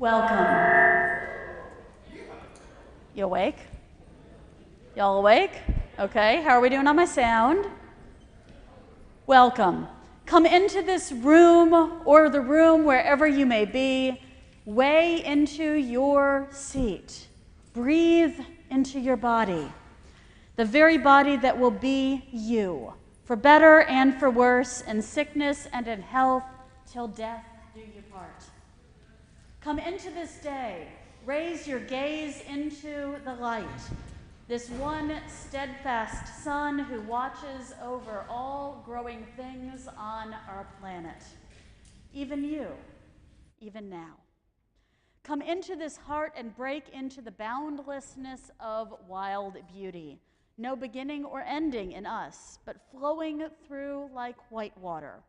Welcome. You awake? Y'all awake? Okay, how are we doing on my sound? Welcome. Come into this room or the room wherever you may be. Weigh into your seat. Breathe into your body. The very body that will be you, for better and for worse, in sickness and in health, till death do you part. Come into this day, raise your gaze into the light, this one steadfast sun who watches over all growing things on our planet, even you, even now. Come into this heart and break into the boundlessness of wild beauty, no beginning or ending in us, but flowing through like white water,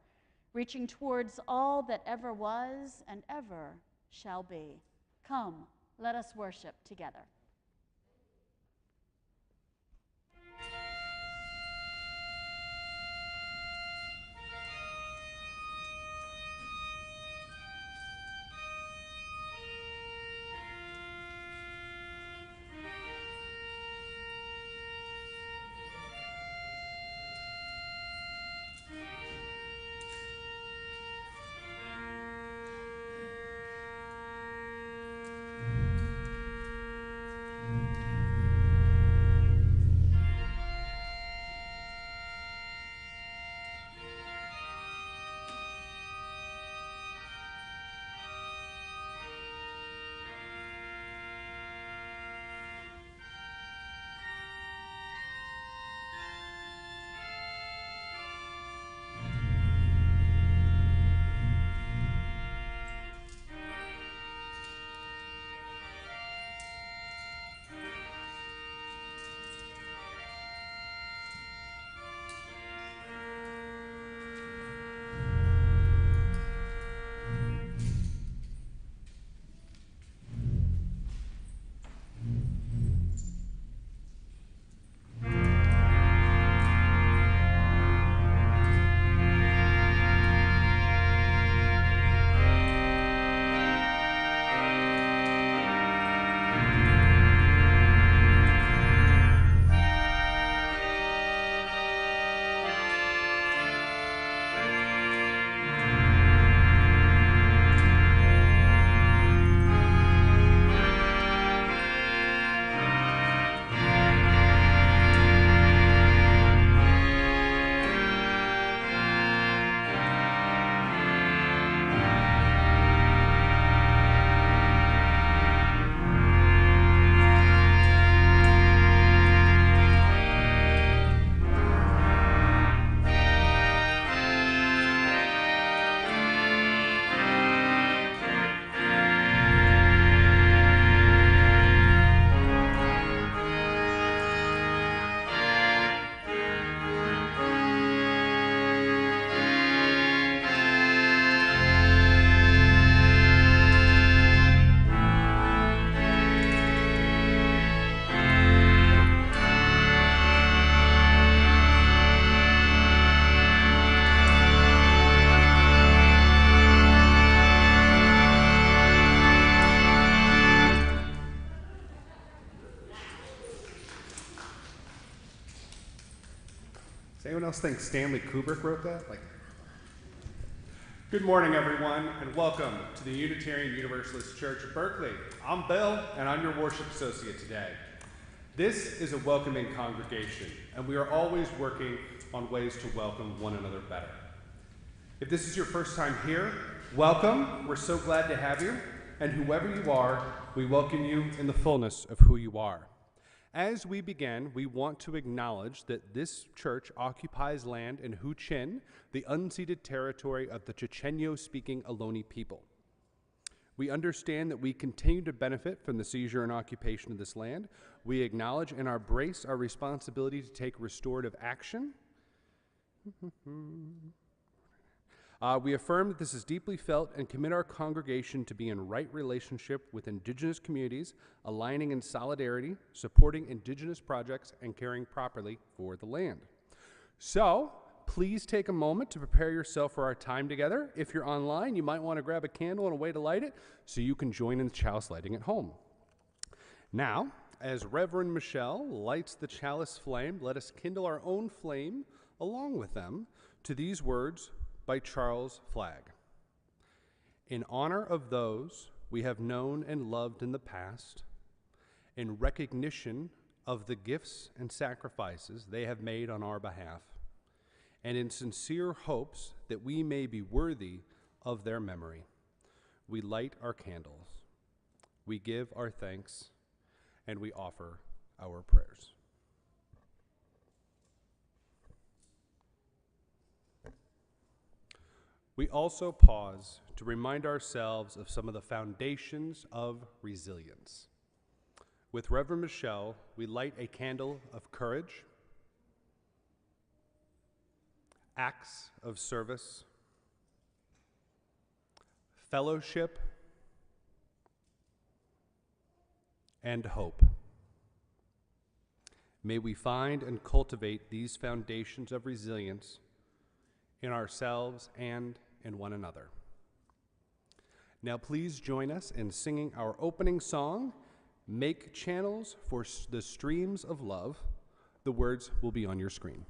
reaching towards all that ever was and ever shall be. Come, let us worship together. Does anyone else think Stanley Kubrick wrote that? Good morning, everyone, and welcome to the Unitarian Universalist Church of Berkeley. I'm Bill, and I'm your worship associate today. This is a welcoming congregation, and we are always working on ways to welcome one another better. If this is your first time here, welcome. We're so glad to have you, and whoever you are, we welcome you in the fullness of who you are. As we begin, we want to acknowledge that this church occupies land in Huichin, the unceded territory of the Chochenyo-speaking Ohlone people. We understand that we continue to benefit from the seizure and occupation of this land. We acknowledge and embrace our responsibility to take restorative action. We affirm that this is deeply felt and commit our congregation to be in right relationship with Indigenous communities, aligning in solidarity, supporting Indigenous projects, and caring properly for the land. So, please take a moment to prepare yourself for our time together. If you're online, you might want to grab a candle and a way to light it so you can join in the chalice lighting at home. Now, as Reverend Michelle lights the chalice flame, let us kindle our own flame along with them to these words by Charles Flagg. In honor of those we have known and loved in the past, in recognition of the gifts and sacrifices they have made on our behalf, and in sincere hopes that we may be worthy of their memory, we light our candles, we give our thanks, and we offer our prayers. We also pause to remind ourselves of some of the foundations of resilience. With Reverend Michelle, we light a candle of courage, acts of service, fellowship, and hope. May we find and cultivate these foundations of resilience in ourselves and in one another. Now please join us in singing our opening song, Make Channels for the Streams of Love. The words will be on your screen.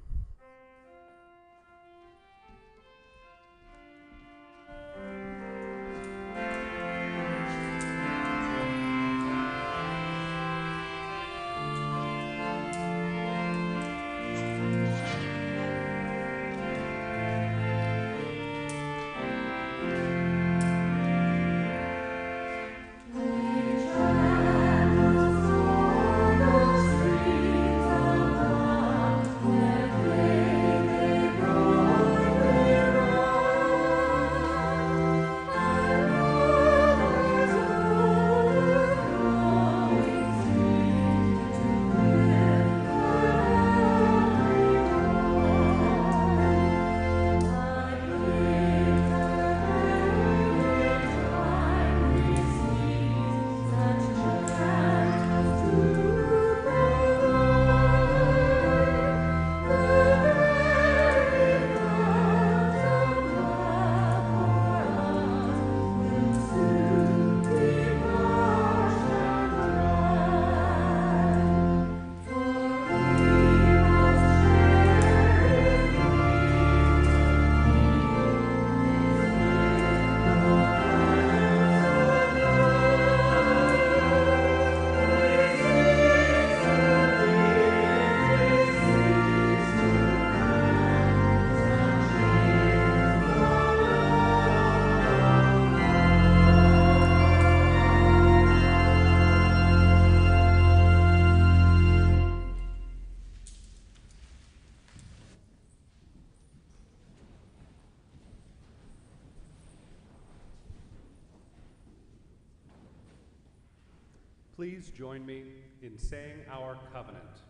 Please join me in saying our covenant.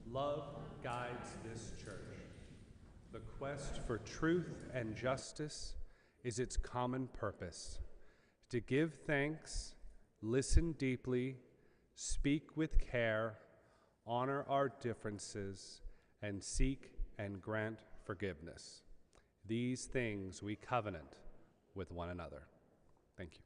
Love guides this church. The quest for truth and justice is its common purpose. To give thanks, listen deeply, speak with care, honor our differences, and seek and grant forgiveness. These things we covenant with one another. Thank you.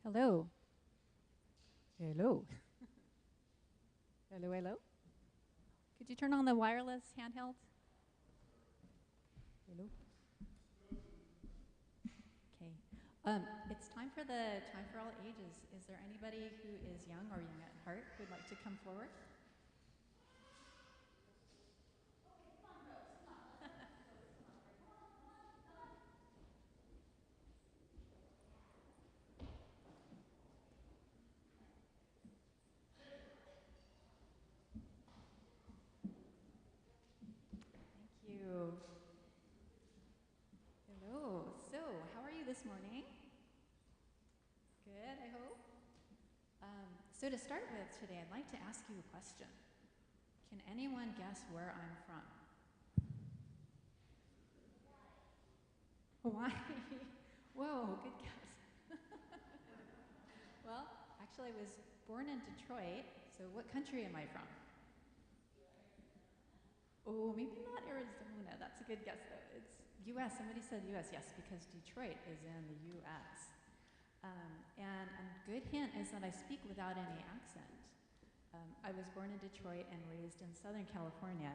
Hello. Hello. Hello, hello. Could you turn on the wireless handheld? Hello. Okay. It's time for all ages. Is there anybody who is young or young at heart who would like to come forward? Thank you. Hello. So, how are you this morning? Good, I hope. So to start with today, I'd like to ask you a question. Can anyone guess where I'm from? Hawaii. Whoa, good guess. Well, actually, I was born in Detroit, so what country am I from? Oh, maybe not Arizona. That's a good guess, though. It's U.S. Somebody said U.S. Yes, because Detroit is in the U.S. And a good hint is that I speak without any accent. I was born in Detroit and raised in Southern California.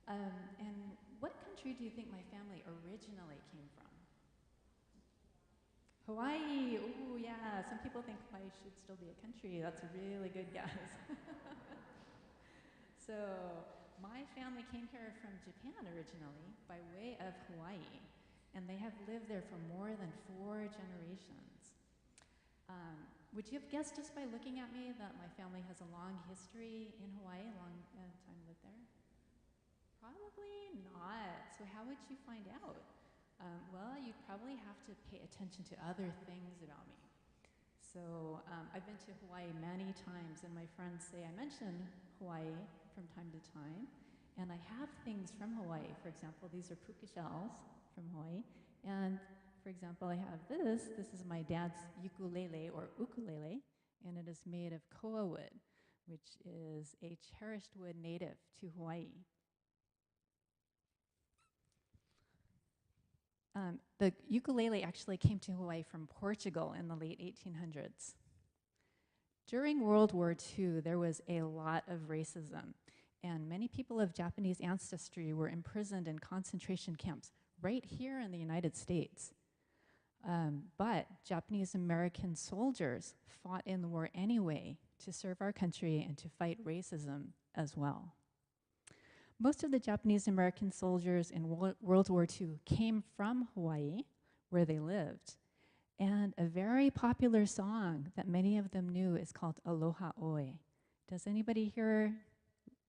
And what country do you think my family originally came from? Hawaii. Oh, yeah. Some people think Hawaii should still be a country. That's a really good guess. So my family came here from Japan originally by way of Hawaii, and they have lived there for more than 4 generations. Would you have guessed just by looking at me that my family has a long history in Hawaii, a long time lived there? Probably not. So how would you find out? Well, you'd probably have to pay attention to other things about me. So I've been to Hawaii many times, and my friends say I mention Hawaii from time to time. And I have things from Hawaii. For example, these are puka shells from Hawaii. And for example, I have this. This is my dad's ukulele or ukulele, and it is made of koa wood, which is a cherished wood native to Hawaii. The ukulele actually came to Hawaii from Portugal in the late 1800s. During World War II, there was a lot of racism, and many people of Japanese ancestry were imprisoned in concentration camps right here in the United States. But Japanese American soldiers fought in the war anyway to serve our country and to fight racism as well. Most of the Japanese American soldiers in World War II came from Hawaii, where they lived. And a very popular song that many of them knew is called Aloha Oe. Does anybody here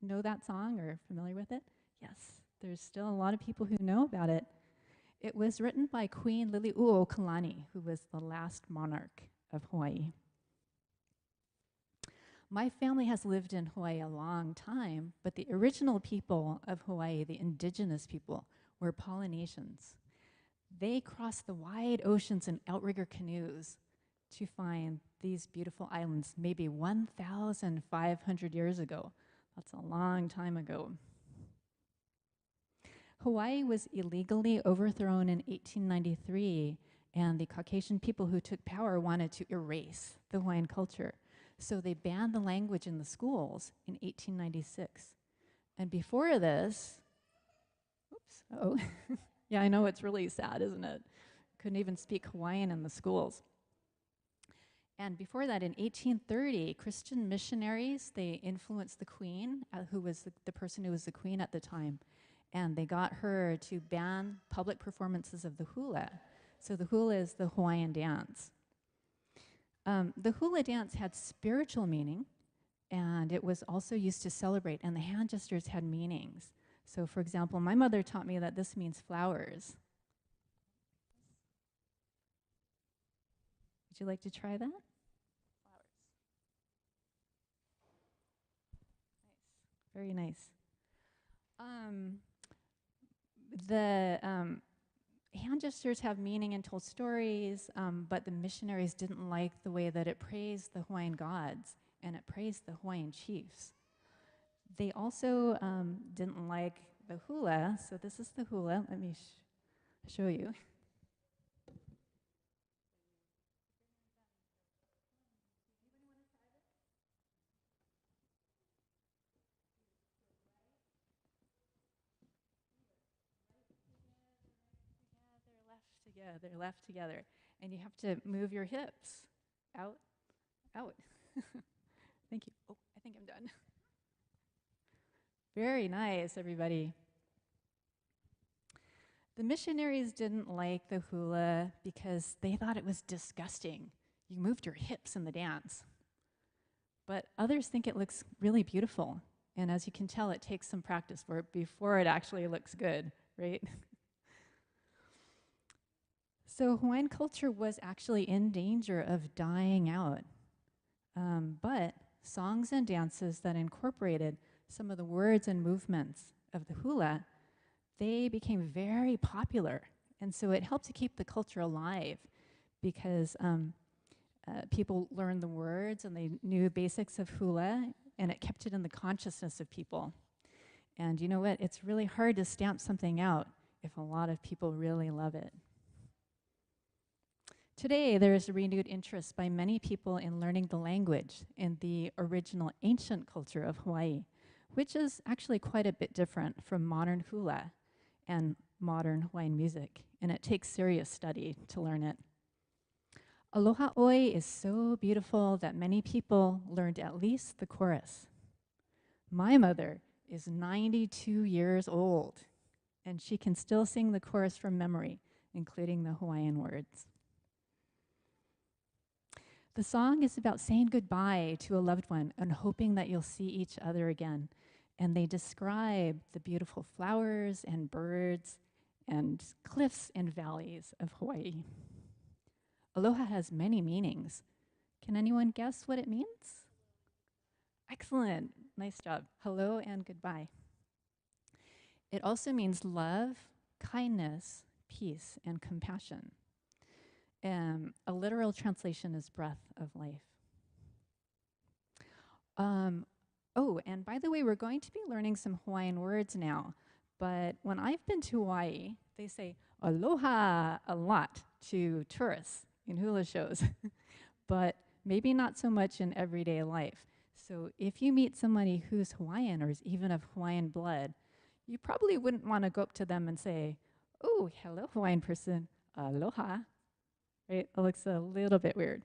know that song or familiar with it? Yes, there's still a lot of people who know about it. It was written by Queen Liliuokalani, who was the last monarch of Hawaii. My family has lived in Hawaii a long time, but the original people of Hawaii, the indigenous people, were Polynesians. They crossed the wide oceans in outrigger canoes to find these beautiful islands, maybe 1,500 years ago. That's a long time ago. Hawaii was illegally overthrown in 1893, and the Caucasian people who took power wanted to erase the Hawaiian culture. So they banned the language in the schools in 1896. And before this, oops, oh, yeah, I know it's really sad, isn't it? Couldn't even speak Hawaiian in the schools. And before that, in 1830, Christian missionaries, they influenced the queen, who was the person who was the queen at the time, and they got her to ban public performances of the hula. So the hula is the Hawaiian dance. The hula dance had spiritual meaning, and it was also used to celebrate, and the hand gestures had meanings. So for example, my mother taught me that this means flowers. Would you like to try that? Flowers. Nice, very nice. The hand gestures have meaning and told stories, but the missionaries didn't like the way that it praised the Hawaiian gods and it praised the Hawaiian chiefs. They also didn't like the hula, so this is the hula. Let me show you. together, left together. And you have to move your hips out, out. Thank you. Oh, I think I'm done. Very nice, everybody. The missionaries didn't like the hula because they thought it was disgusting. You moved your hips in the dance. But others think it looks really beautiful. And as you can tell, it takes some practice for it before it actually looks good, right? So Hawaiian culture was actually in danger of dying out. But songs and dances that incorporated some of the words and movements of the hula, they became very popular. And so it helped to keep the culture alive because people learned the words and they knew basics of hula, and it kept it in the consciousness of people. And you know what? It's really hard to stamp something out if a lot of people really love it. Today, there is a renewed interest by many people in learning the language in the original ancient culture of Hawaii, which is actually quite a bit different from modern hula and modern Hawaiian music, and it takes serious study to learn it. Aloha Oi is so beautiful that many people learned at least the chorus. My mother is 92 years old, and she can still sing the chorus from memory, including the Hawaiian words. The song is about saying goodbye to a loved one and hoping that you'll see each other again. And they describe the beautiful flowers and birds and cliffs and valleys of Hawaii. Aloha has many meanings. Can anyone guess what it means? Excellent. Nice job. Hello and goodbye. It also means love, kindness, peace, and compassion. A literal translation is breath of life. Oh, and by the way, we're going to be learning some Hawaiian words now. But when I've been to Hawaii, they say aloha a lot to tourists in hula shows, but maybe not so much in everyday life. So if you meet somebody who's Hawaiian or is even of Hawaiian blood, you probably wouldn't want to go up to them and say, oh, hello, Hawaiian person, aloha. Right? It looks a little bit weird.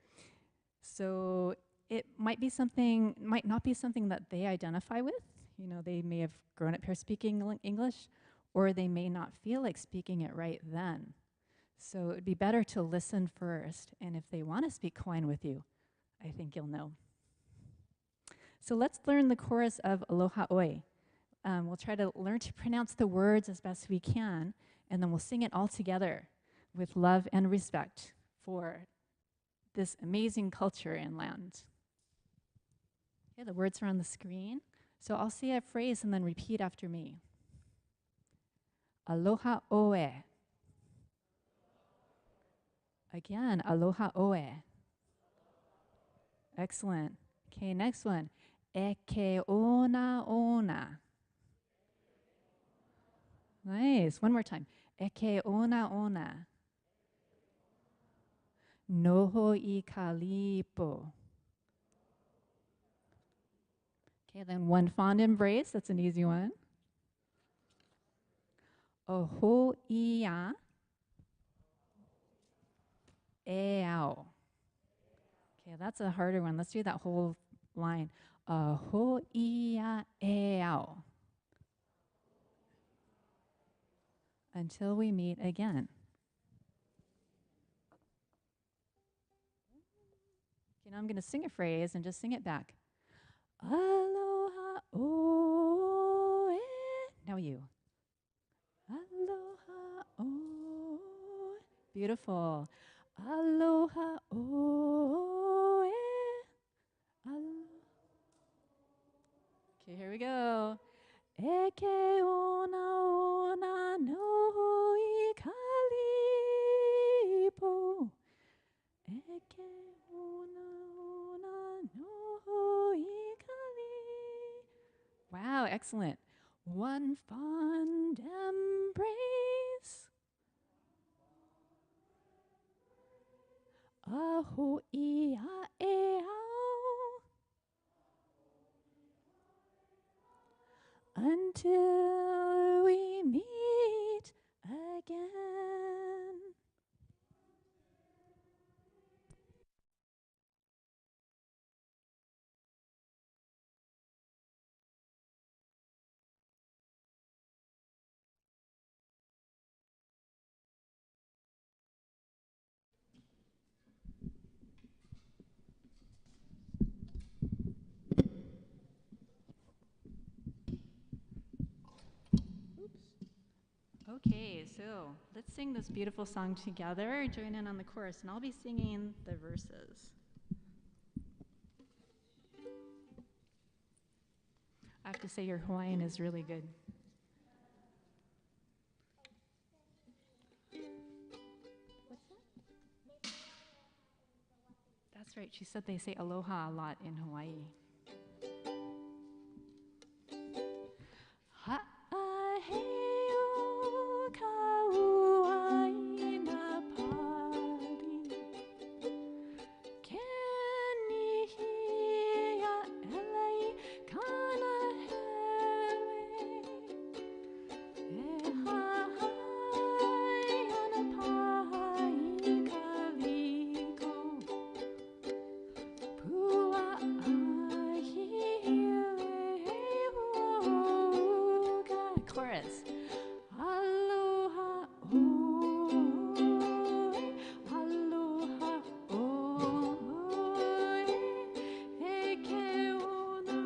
So it might not be something that they identify with. You know, they may have grown up here speaking English, or they may not feel like speaking it right then. So it would be better to listen first, and if they want to speak Hawaiian with you, I think you'll know. So let's learn the chorus of Aloha Oi. We'll try to learn to pronounce the words as best we can, and then we'll sing it all together with love and respect for this amazing culture and land. Okay, the words are on the screen. So I'll say a phrase and then repeat after me. Aloha oe. Again, aloha oe. Excellent. Okay, next one. Eke ona ona. Nice. One more time. Eke ona ona. Noho I kalipo. Okay, then one fond embrace. That's an easy one. Oho ia eao. Okay, that's a harder one. Let's do that whole line. Oho ia eao. Until we meet again. Okay, now I'm going to sing a phrase and just sing it back. Aloha oe. Now you. Aloha oe. Beautiful. Aloha oe. Okay, here we go. Eke ona ona no I kalipo. Eke ona ona no I kali. Wow, excellent. One fond embrace. Aho ia eao. Until we meet again. Okay, so let's sing this beautiful song together. Join in on the chorus, and I'll be singing the verses. I have to say your Hawaiian is really good. What's that? That's right, she said they say aloha a lot in Hawaii. Ha'aheo kauaina pali, kenihia elei kana hele, e hahai ana pai kaliko, pua chorus. Aloha, oi, aloha, oi, e ke ona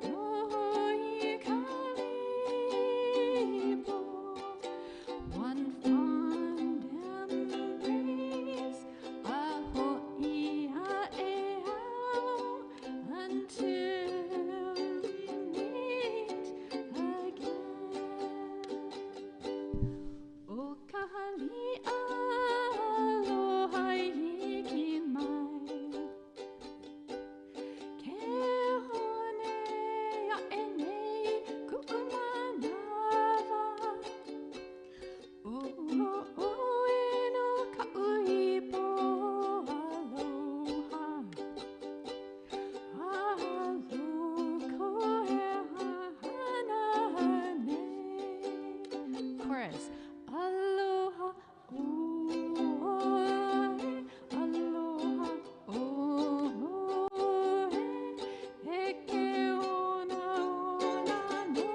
noi kalipo. One fond embrace, a ho'ia e ao, until we meet again. O kahali aloha hiki mai, ke hone a e nei ku'umanawa. O eno ka'uipo aloha, aloko e hahana chorus. Aloha, oi, aloha, oi, e ke ona no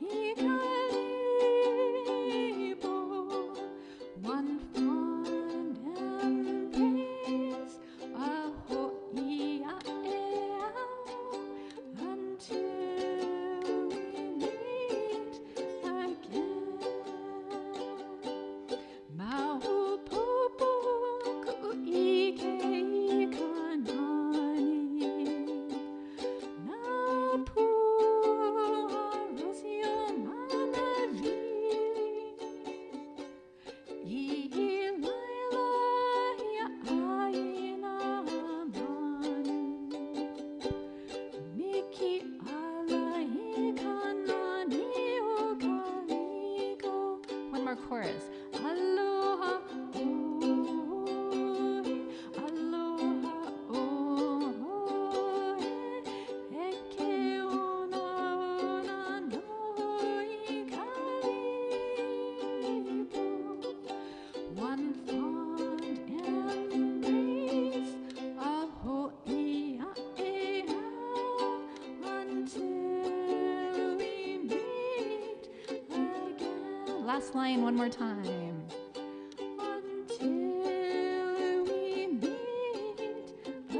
I kalipo. One fond embrace, a ho'ia e ao, until we meet again. Maupopo ku'ike I kanani, na pua rosio manavili, I laila ia aina manu, Miki ala I kanani o kaliko. One more chorus. Aloha, oi, aloha, oi, e ke ona noi kalipo. One fond embrace, a ho'ia e ao, until we meet again. Last line one more time. Until we meet again.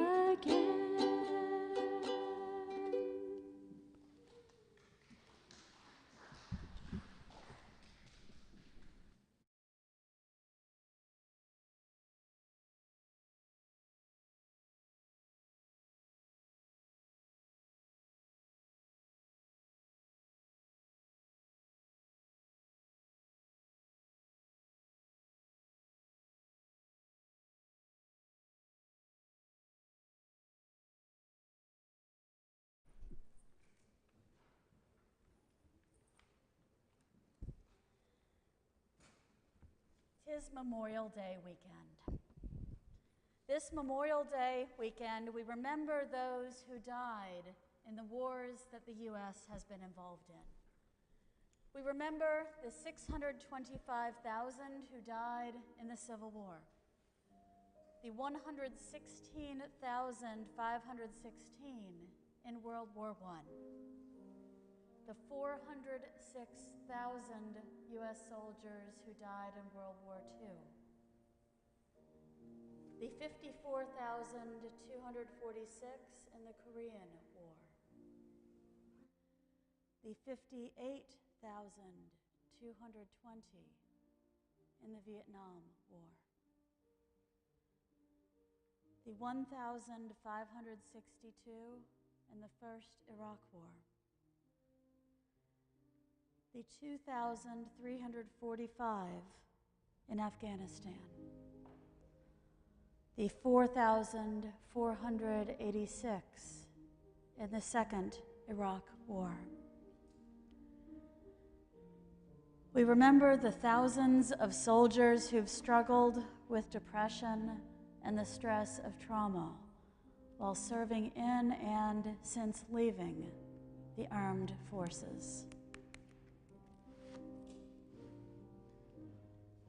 Tis Memorial Day weekend. This Memorial Day weekend, we remember those who died in the wars that the U.S. has been involved in. We remember the 625,000 who died in the Civil War, the 116,516 in World War I, the 406,000 U.S. soldiers who died in World War II, the 54,246 in the Korean War, the 58,256 220 in the Vietnam War, the 1,562 in the First Iraq War, the 2,345 in Afghanistan, the 4,486 in the Second Iraq War. We remember the thousands of soldiers who've struggled with depression and the stress of trauma while serving in and since leaving the armed forces.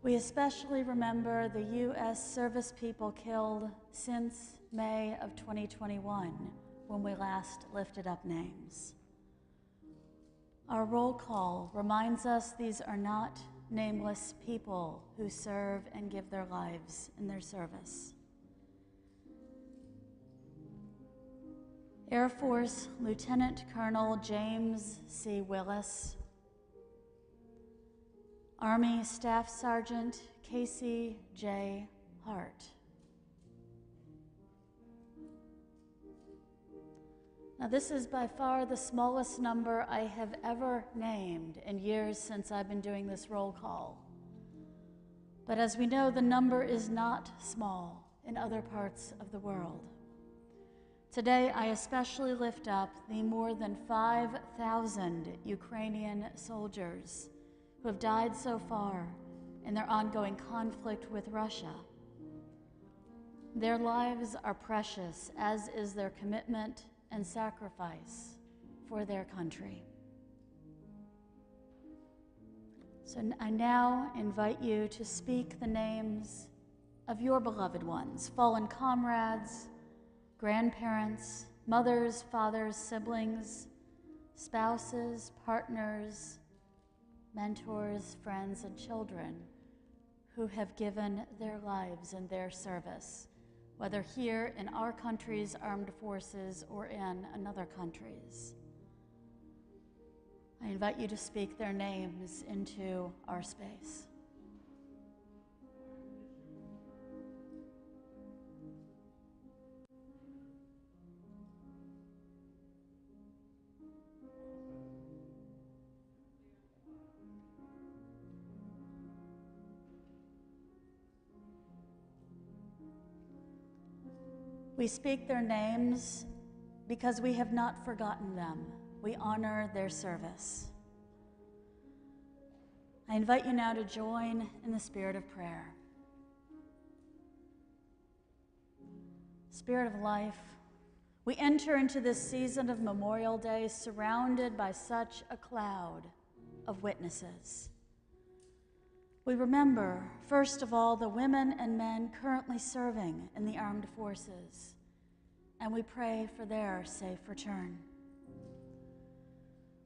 We especially remember the U.S. service people killed since May of 2021, when we last lifted up names. Our roll call reminds us these are not nameless people who serve and give their lives in their service. Air Force Lieutenant Colonel James C. Willis, Army Staff Sergeant Casey J. Hart. Now, this is by far the smallest number I have ever named in years since I've been doing this roll call. But as we know, the number is not small in other parts of the world. Today, I especially lift up the more than 5,000 Ukrainian soldiers who have died so far in their ongoing conflict with Russia. Their lives are precious, as is their commitment and sacrifice for their country. So I now invite you to speak the names of your beloved ones, fallen comrades, grandparents, mothers, fathers, siblings, spouses, partners, mentors, friends, and children who have given their lives in their service, whether here in our country's armed forces or in another country's. I invite you to speak their names into our space. We speak their names because we have not forgotten them. We honor their service. I invite you now to join in the spirit of prayer. Spirit of life, we enter into this season of Memorial Day surrounded by such a cloud of witnesses. We remember, first of all, the women and men currently serving in the armed forces, and we pray for their safe return.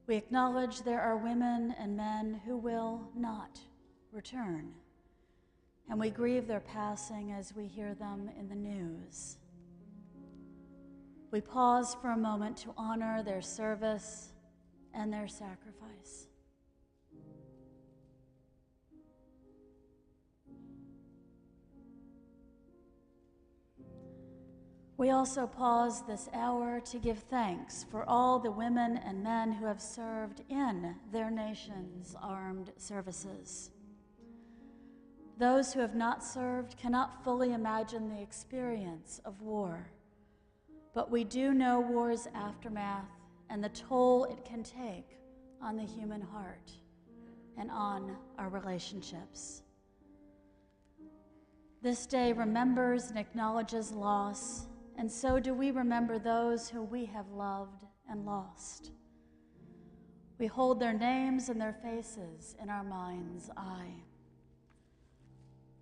We acknowledge there are women and men who will not return, and we grieve their passing as we hear them in the news. We pause for a moment to honor their service and their sacrifice. We also pause this hour to give thanks for all the women and men who have served in their nation's armed services. Those who have not served cannot fully imagine the experience of war, but we do know war's aftermath and the toll it can take on the human heart and on our relationships. This day remembers and acknowledges loss, and so do we remember those who we have loved and lost. We hold their names and their faces in our mind's eye.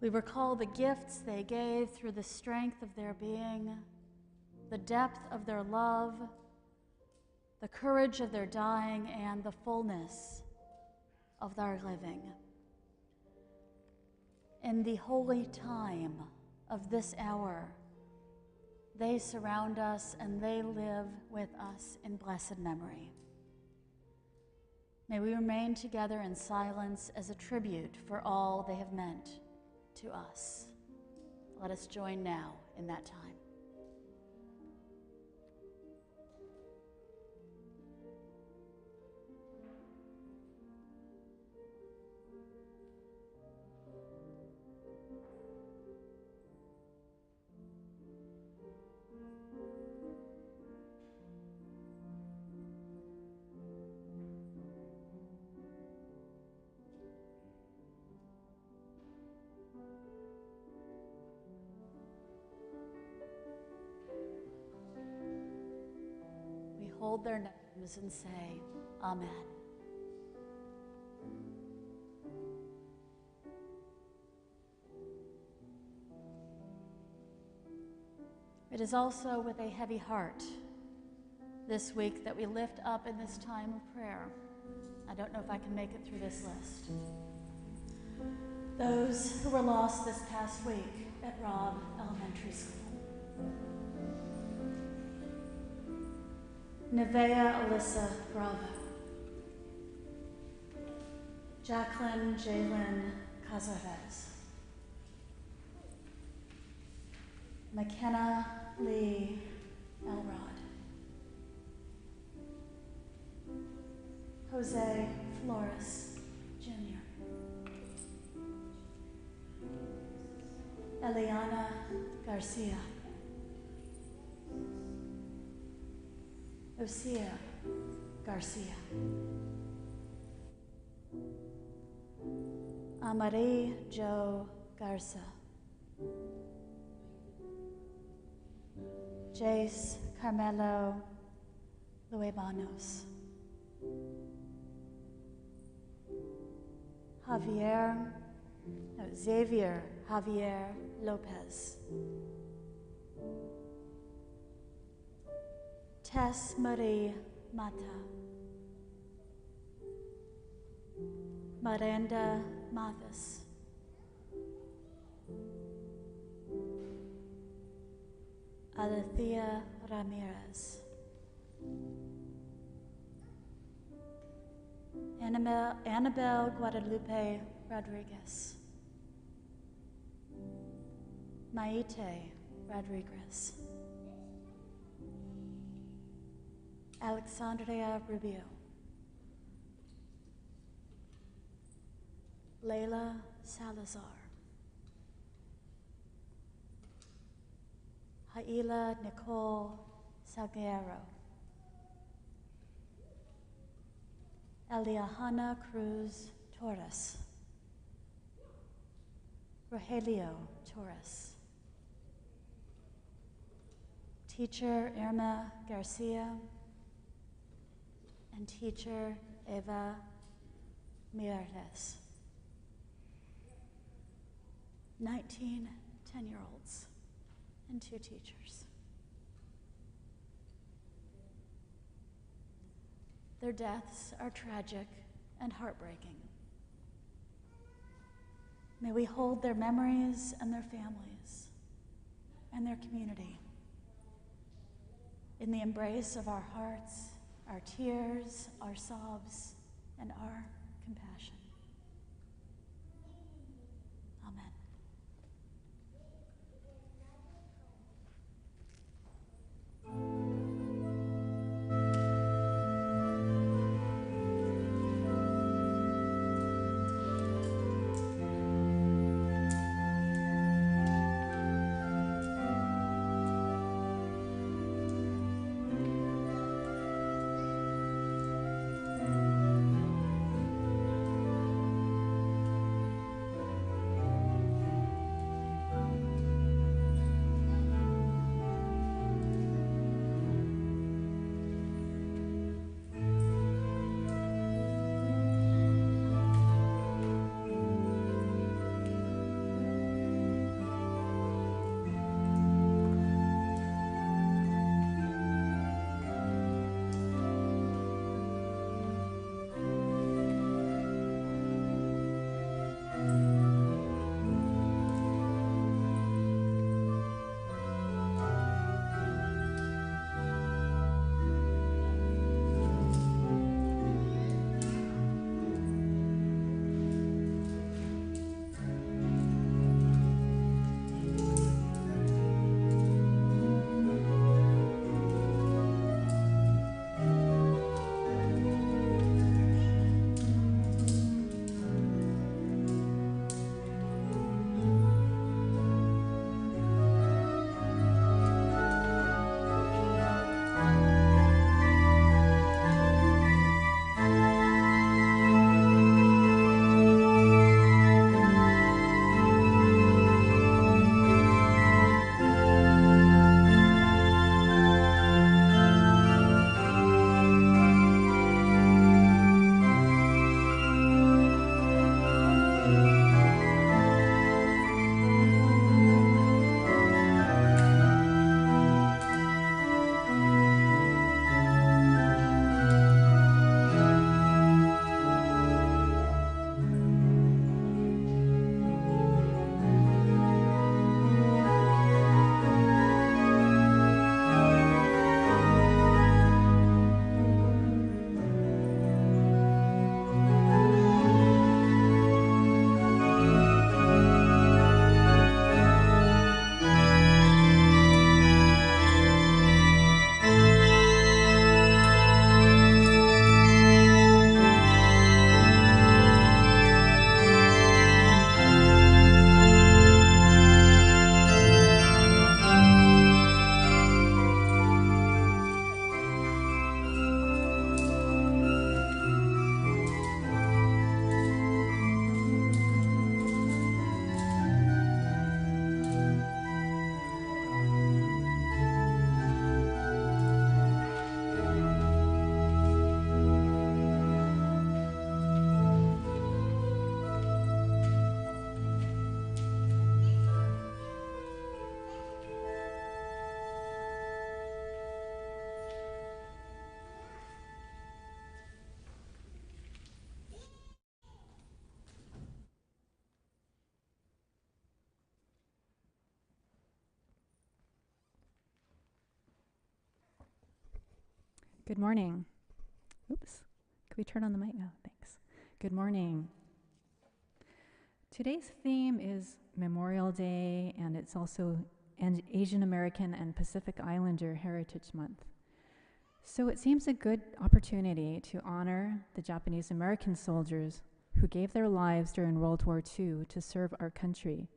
We recall the gifts they gave through the strength of their being, the depth of their love, the courage of their dying, and the fullness of their living. In the holy time of this hour, they surround us and they live with us in blessed memory. May we remain together in silence as a tribute for all they have meant to us. Let us join now in that time. Hold their names and say, Amen. It is also with a heavy heart this week that we lift up in this time of prayer. I don't know if I can make it through this list. Those who were lost this past week at Robb Elementary School. Nevea Alyssa Bravo, Jacqueline Jalen Cazares, McKenna Lee Elrod, Jose Flores Jr., Eliana Garcia, Lucia Garcia, Amari Jo Garza, Jace Carmelo Luebanos, Xavier Javier Lopez, Tess Marie Mata, Miranda Mathis, Alethea Ramirez, Annabelle Guadalupe Rodriguez, Maite Rodriguez, Alexandria Rubio, Layla Salazar, Haila Nicole Salguero, Eliahana Cruz Torres, Rogelio Torres, teacher Irma Garcia, and teacher Eva Mieres. 19 10-year-olds and 2 teachers. Their deaths are tragic and heartbreaking. May we hold their memories and their families and their community in the embrace of our hearts, our tears, our sobs, and our compassion. Amen. Good morning. Oops. Can we turn on the mic now? Thanks. Good morning. Today's theme is Memorial Day, and it's also Asian American and Pacific Islander Heritage Month. So it seems a good opportunity to honor the Japanese American soldiers who gave their lives during World War II to serve our country,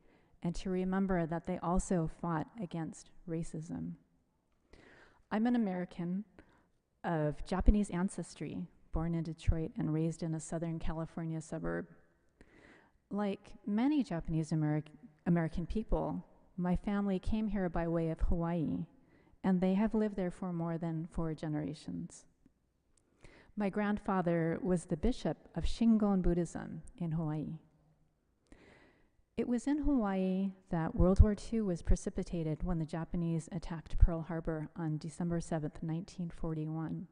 and to remember that they also fought against racism. I'm an American of Japanese ancestry, born in Detroit and raised in a Southern California suburb. Like many Japanese American people, my family came here by way of Hawaii, and they have lived there for more than 4 generations. My grandfather was the bishop of Shingon Buddhism in Hawaii. It was in Hawaii that World War II was precipitated when the Japanese attacked Pearl Harbor on December 7th, 1941.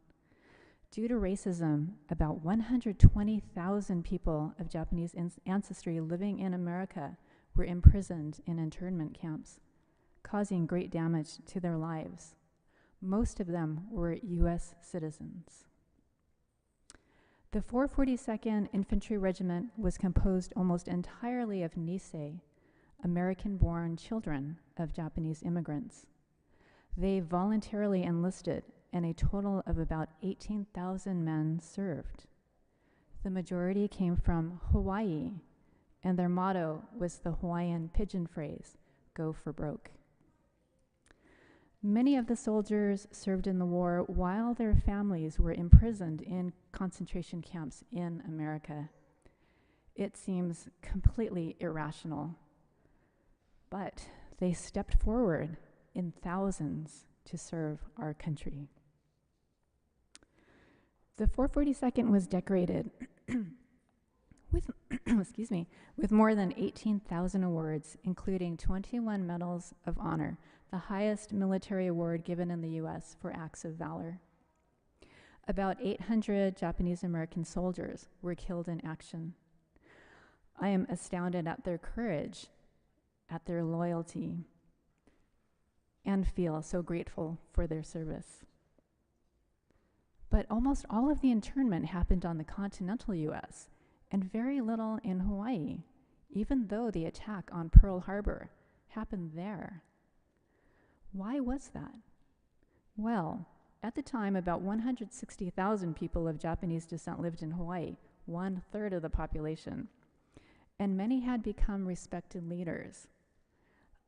Due to racism, about 120,000 people of Japanese ancestry living in America were imprisoned in internment camps, causing great damage to their lives. Most of them were U.S. citizens. The 442nd Infantry Regiment was composed almost entirely of Nisei, American-born children of Japanese immigrants. They voluntarily enlisted, and a total of about 18,000 men served. The majority came from Hawaii, and their motto was the Hawaiian pigeon phrase, "Go for broke." Many of the soldiers served in the war while their families were imprisoned in concentration camps in America. It seems completely irrational, but they stepped forward in thousands to serve our country. The 442nd was decorated with, with more than 18,000 awards, including 21 medals of honor, the highest military award given in the U.S. for acts of valor. About 800 Japanese American soldiers were killed in action. I am astounded at their courage, at their loyalty, and feel so grateful for their service. But almost all of the internment happened on the continental U.S., and very little in Hawaii, even though the attack on Pearl Harbor happened there. Why was that? Well, at the time, about 160,000 people of Japanese descent lived in Hawaii, 1/3 of the population, and many had become respected leaders.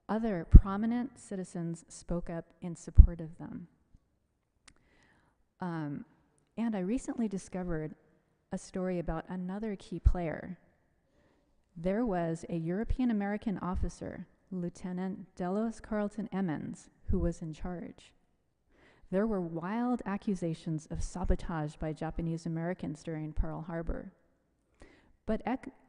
Other prominent citizens spoke up in support of them. And I recently discovered a story about another key player. There was a European American officer, Lieutenant Delos Carlton Emmons, who was in charge. There were wild accusations of sabotage by Japanese Americans during Pearl Harbor. But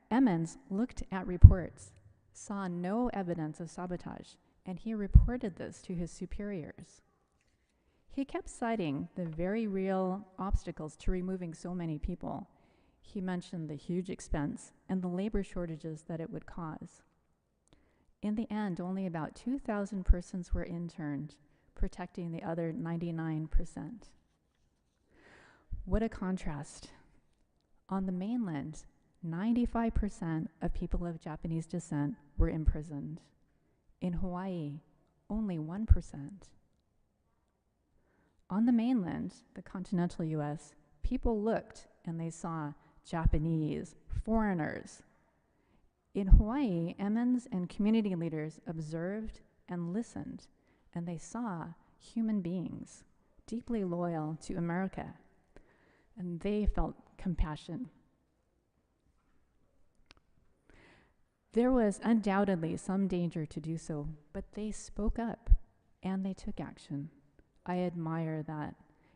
Emmons looked at reports, saw no evidence of sabotage, and he reported this to his superiors. He kept citing the very real obstacles to removing so many people. He mentioned the huge expense and the labor shortages that it would cause. In the end, only about 2,000 persons were interned, protecting the other 99%. What a contrast. On the mainland, 95% of people of Japanese descent were imprisoned. In Hawaii, only 1%. On the mainland, the continental U.S., people looked and they saw Japanese, foreigners. In Hawaii, Emmons and community leaders observed and listened, and they saw human beings deeply loyal to America, and they felt compassion. There was undoubtedly some danger to do so, but they spoke up and they took action. I admire that,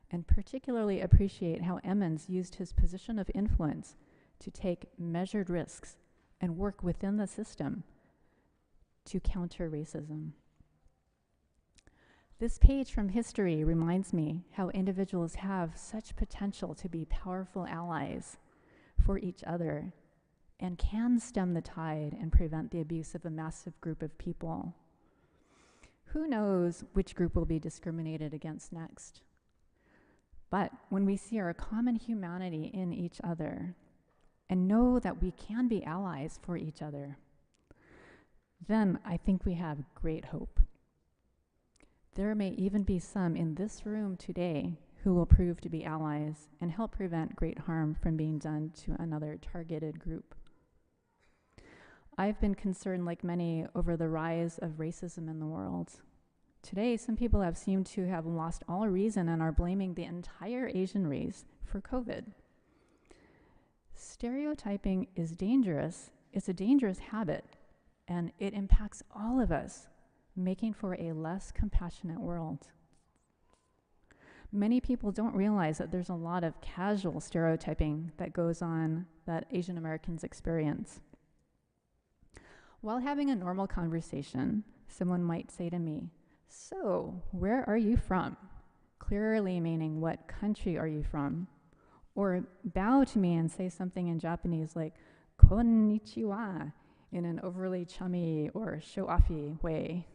and particularly appreciate how Emmons used his position of influence to take measured risks and work within the system to counter racism. This page from history reminds me how individuals have such potential to be powerful allies for each other and can stem the tide and prevent the abuse of a massive group of people. Who knows which group will be discriminated against next? But when we see our common humanity in each other and know that we can be allies for each other, then I think we have great hope. There may even be some in this room today who will prove to be allies and help prevent great harm from being done to another targeted group. I've been concerned, like many, over the rise of racism in the world. Today, some people have seemed to have lost all reason and are blaming the entire Asian race for COVID. Stereotyping is dangerous. It's a dangerous habit, and it impacts all of us, making for a less compassionate world. Many people don't realize that there's a lot of casual stereotyping that goes on that Asian Americans experience. While having a normal conversation, someone might say to me, "So, where are you from?" Clearly meaning, what country are you from? Or bow to me and say something in Japanese like, "Konnichiwa," in an overly chummy or show-offy way.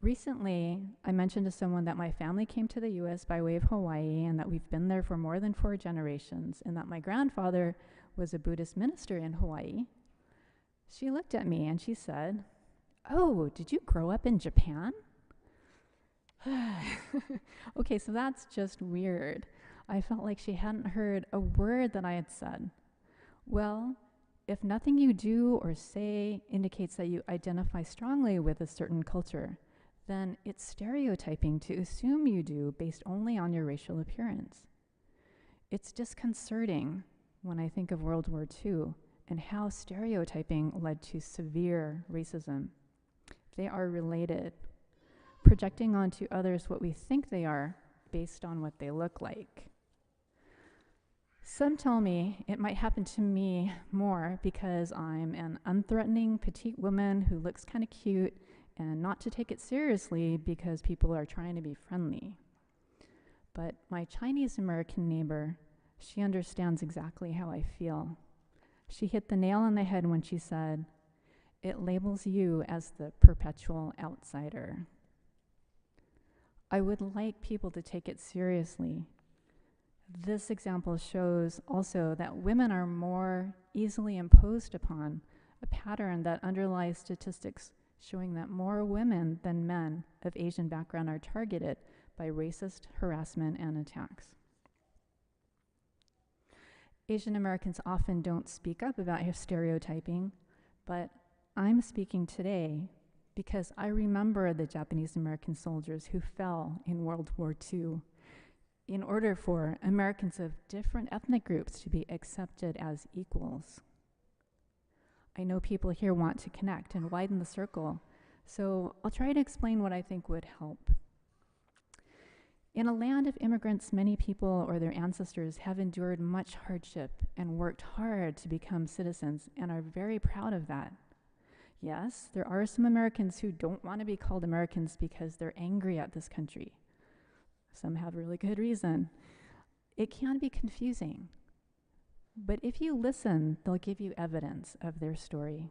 Recently, I mentioned to someone that my family came to the US by way of Hawaii and that we've been there for more than 4 generations and that my grandfather was a Buddhist minister in Hawaii. She looked at me and she said, "Oh, did you grow up in Japan?" Okay, so that's just weird. I felt like she hadn't heard a word that I had said. Well, if nothing you do or say indicates that you identify strongly with a certain culture, then it's stereotyping to assume you do based only on your racial appearance. It's disconcerting when I think of World War II and how stereotyping led to severe racism. They are related, projecting onto others what we think they are based on what they look like. Some tell me it might happen to me more because I'm an unthreatening petite woman who looks kind of cute, and not to take it seriously because people are trying to be friendly. But my Chinese American neighbor, she understands exactly how I feel. She hit the nail on the head when she said, "It labels you as the perpetual outsider." I would like people to take it seriously. This example shows also that women are more easily imposed upon, a pattern that underlies statistics showing that more women than men of Asian background are targeted by racist harassment and attacks. Asian Americans often don't speak up about stereotyping, but I'm speaking today because I remember the Japanese American soldiers who fell in World War II in order for Americans of different ethnic groups to be accepted as equals. I know people here want to connect and widen the circle, so I'll try to explain what I think would help. In a land of immigrants, many people or their ancestors have endured much hardship and worked hard to become citizens and are very proud of that. Yes, there are some Americans who don't want to be called Americans because they're angry at this country. Some have really good reason. It can be confusing. But if you listen, they'll give you evidence of their story.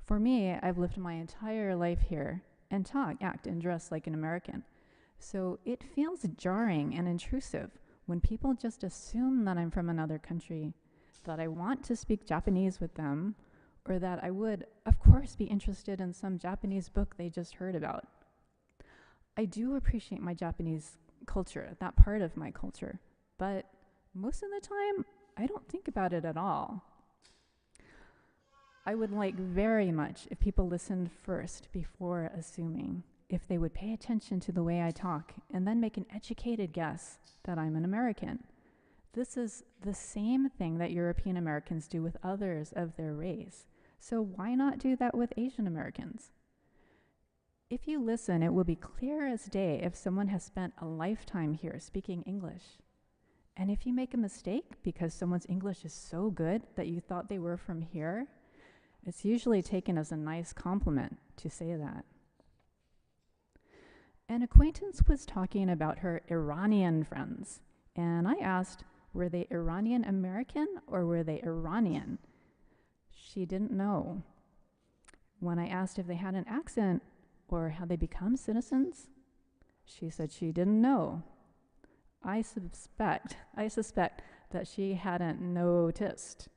For me, I've lived my entire life here and talk, act, and dress like an American. So it feels jarring and intrusive when people just assume that I'm from another country, that I want to speak Japanese with them, or that I would, of course, be interested in some Japanese book they just heard about. I do appreciate my Japanese culture, that part of my culture, but most of the time, I don't think about it at all. I would like very much if people listened first before assuming, if they would pay attention to the way I talk and then make an educated guess that I'm an American. This is the same thing that European Americans do with others of their race. So why not do that with Asian Americans? If you listen, it will be clear as day if someone has spent a lifetime here speaking English. And if you make a mistake because someone's English is so good that you thought they were from here, it's usually taken as a nice compliment to say that. An acquaintance was talking about her Iranian friends, and I asked, were they Iranian American or were they Iranian? She didn't know. When I asked if they had an accent or how they become citizens, she said she didn't know. I suspect that she hadn't noticed.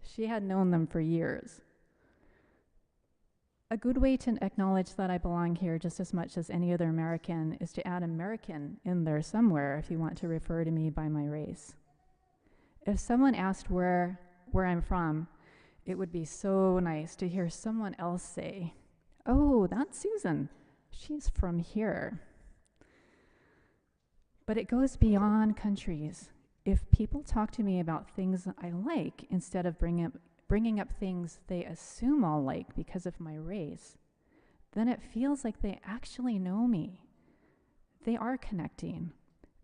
She had known them for years. A good way to acknowledge that I belong here just as much as any other American is to add American in there somewhere if you want to refer to me by my race. If someone asked where I'm from, it would be so nice to hear someone else say, "Oh, that's Susan. She's from here." But it goes beyond countries. If people talk to me about things I like instead of bringing up things they assume I'll like because of my race, then it feels like they actually know me. They are connecting.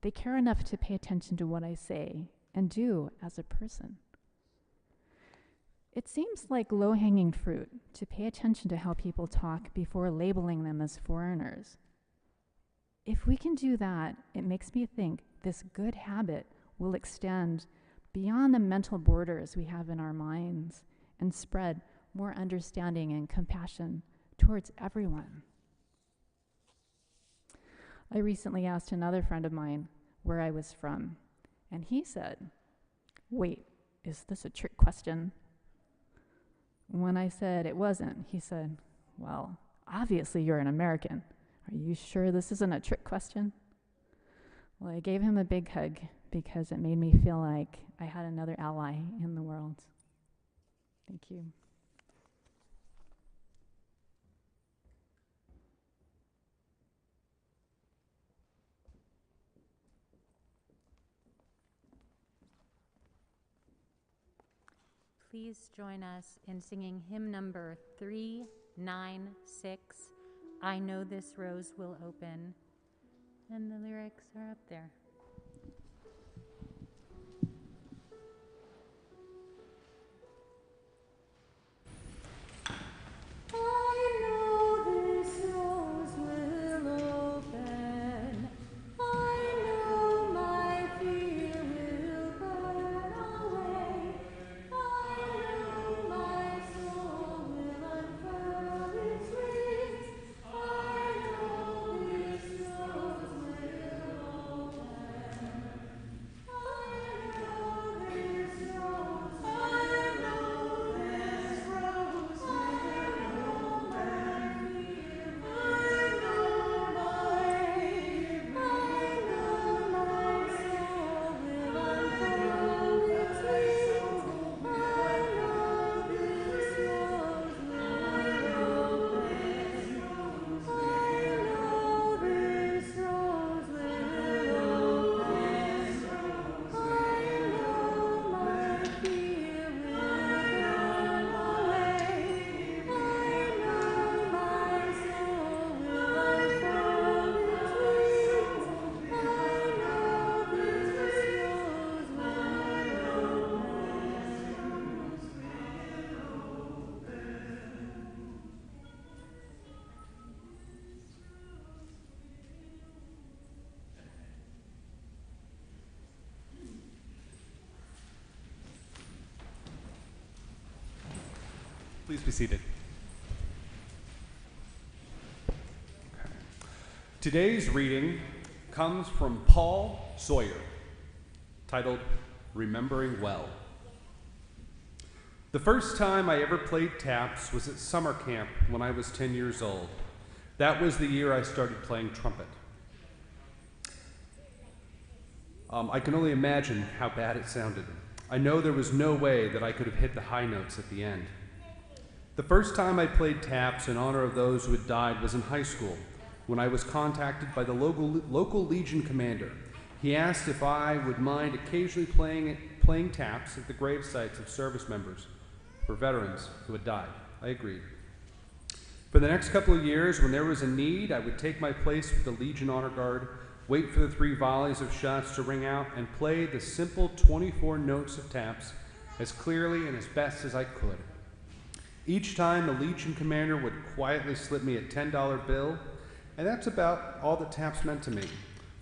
They care enough to pay attention to what I say and do as a person. It seems like low-hanging fruit to pay attention to how people talk before labeling them as foreigners. If we can do that, it makes me think this good habit will extend beyond the mental borders we have in our minds and spread more understanding and compassion towards everyone. I recently asked another friend of mine where I was from, and he said, "Wait, is this a trick question?" When I said it wasn't, he said, "Well, obviously you're an American. Are you sure this isn't a trick question?" Well, I gave him a big hug because it made me feel like I had another ally in the world. Thank you. Please join us in singing hymn number 396, "I Know This Rose Will Open." And the lyrics are up there. Please be seated. Okay. Today's reading comes from Paul Sawyer, titled Remembering Well. The first time I ever played taps was at summer camp when I was 10 years old. That was the year I started playing trumpet. I can only imagine how bad it sounded. I know there was no way that I could have hit the high notes at the end. The first time I played taps in honor of those who had died was in high school, when I was contacted by the local Legion commander. He asked if I would mind occasionally playing taps at the grave sites of service members for veterans who had died. I agreed. For the next couple of years, when there was a need, I would take my place with the Legion Honor Guard, wait for the 3 volleys of shots to ring out, and play the simple 24 notes of taps as clearly and as best as I could. Each time, the Legion commander would quietly slip me a $10 bill, and that's about all that taps meant to me.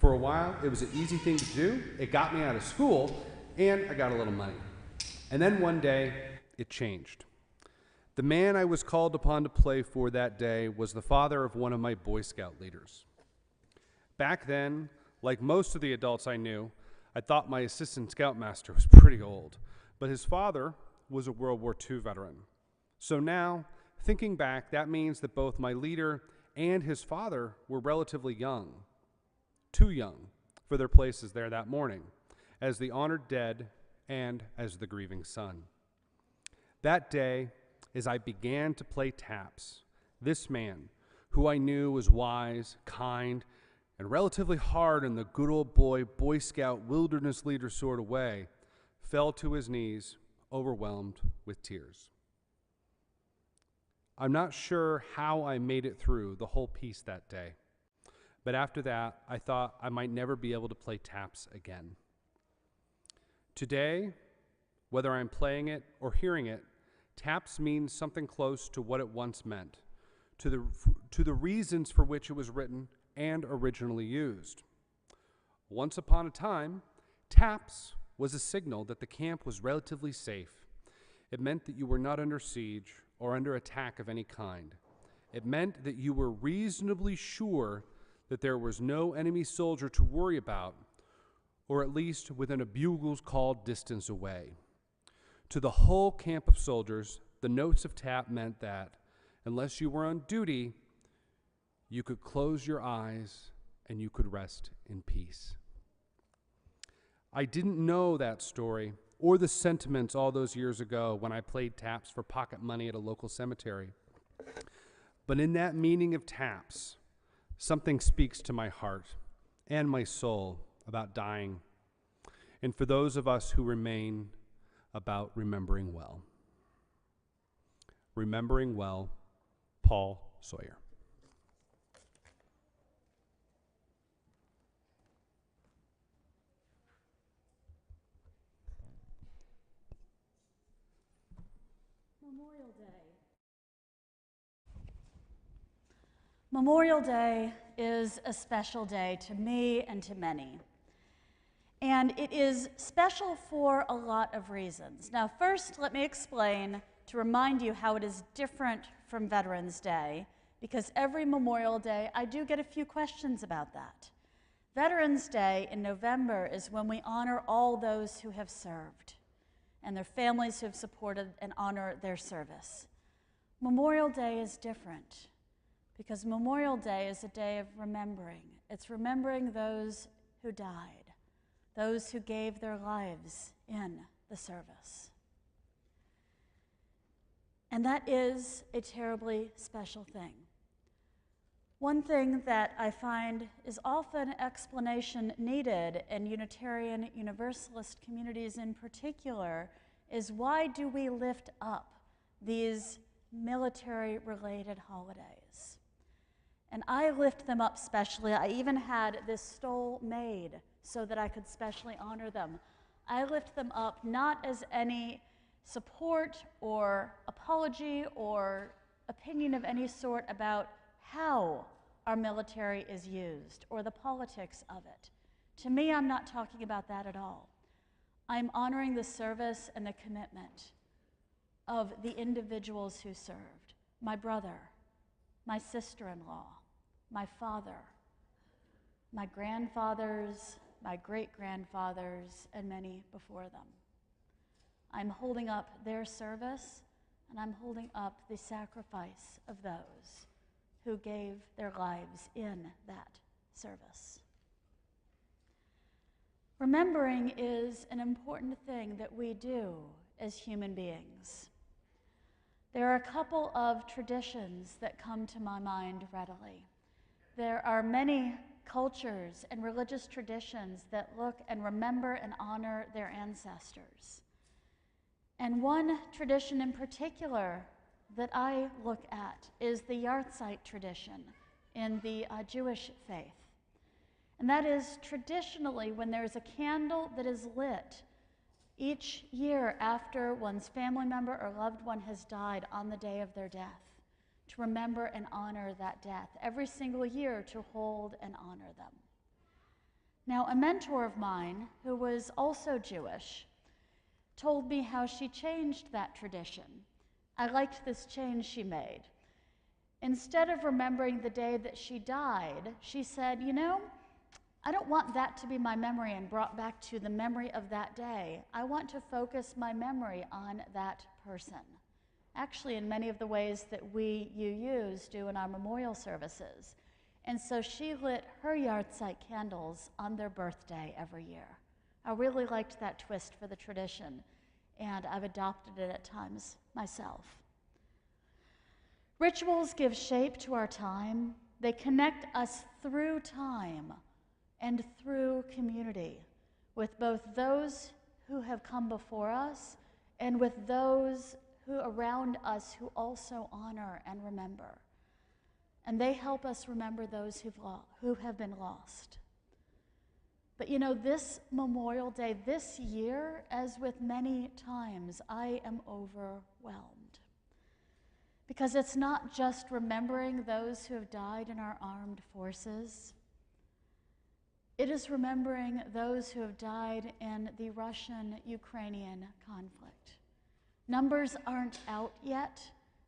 For a while, it was an easy thing to do. It got me out of school, and I got a little money. And then one day, it changed. The man I was called upon to play for that day was the father of one of my Boy Scout leaders. Back then, Like most of the adults I knew, I thought my assistant scoutmaster was pretty old, but his father was a World War II veteran. So now, thinking back, that means that both my leader and his father were relatively young, too young for their places there that morning, as the honored dead and as the grieving son. That day, as I began to play taps, this man, who I knew was wise, kind, and relatively hard in the good old Boy Scout wilderness leader sort of way, fell to his knees, overwhelmed with tears. I'm not sure how I made it through the whole piece that day, but after that, I thought I might never be able to play taps again. Today, whether I'm playing it or hearing it, taps means something close to what it once meant, to the reasons for which it was written and originally used. Once upon a time, taps was a signal that the camp was relatively safe. It meant that you were not under siege or under attack of any kind. It meant that you were reasonably sure that there was no enemy soldier to worry about, or at least within a bugle's call distance away. To the whole camp of soldiers, the notes of tap meant that, unless you were on duty, you could close your eyes and you could rest in peace. I didn't know that story or the sentiments all those years ago when I played taps for pocket money at a local cemetery. But in that meaning of taps, something speaks to my heart and my soul about dying, and for those of us who remain, about remembering well. Remembering well, Paul Sawyer. Memorial Day. Memorial Day is a special day to me and to many. And it is special for a lot of reasons. Now, first, let me explain to remind you how it is different from Veterans Day, because every Memorial Day, I do get a few questions about that. Veterans Day in November is when we honor all those who have served and their families who have supported and honor their service. Memorial Day is different because Memorial Day is a day of remembering. It's remembering those who died, those who gave their lives in the service. And that is a terribly special thing. One thing that I find is often explanation needed in Unitarian Universalist communities in particular is why do we lift up these military-related holidays? And I lift them up specially. I even had this stole made so that I could specially honor them. I lift them up not as any support or apology or opinion of any sort about how our military is used or the politics of it. To me, I'm not talking about that at all. I'm honoring the service and the commitment of the individuals who served. My brother, my sister-in-law, my father, my grandfathers, my great-grandfathers, and many before them. I'm holding up their service, and I'm holding up the sacrifice of those who gave their lives in that service. Remembering is an important thing that we do as human beings. There are a couple of traditions that come to my mind readily. There are many cultures and religious traditions that look and remember and honor their ancestors. And one tradition in particular that I look at is the Yahrzeit tradition in the Jewish faith. And that is traditionally when there's a candle that is lit each year after one's family member or loved one has died on the day of their death, to remember and honor that death every single year, to hold and honor them. Now, a mentor of mine who was also Jewish told me how she changed that tradition. I liked this change she made. Instead of remembering the day that she died, she said, you know, I don't want that to be my memory and brought back to the memory of that day. I want to focus my memory on that person. Actually, in many of the ways that we UUs do in our memorial services. And so she lit her yahrzeit candles on their birthday every year. I really liked that twist for the tradition, and I've adopted it at times myself. Rituals give shape to our time. They connect us through time and through community, with both those who have come before us and with those who around us who also honor and remember. And they help us remember those who have been lost. But you know, this Memorial Day, this year, as with many times, I am overwhelmed. Because it's not just remembering those who have died in our armed forces. It is remembering those who have died in the Russian-Ukrainian conflict. Numbers aren't out yet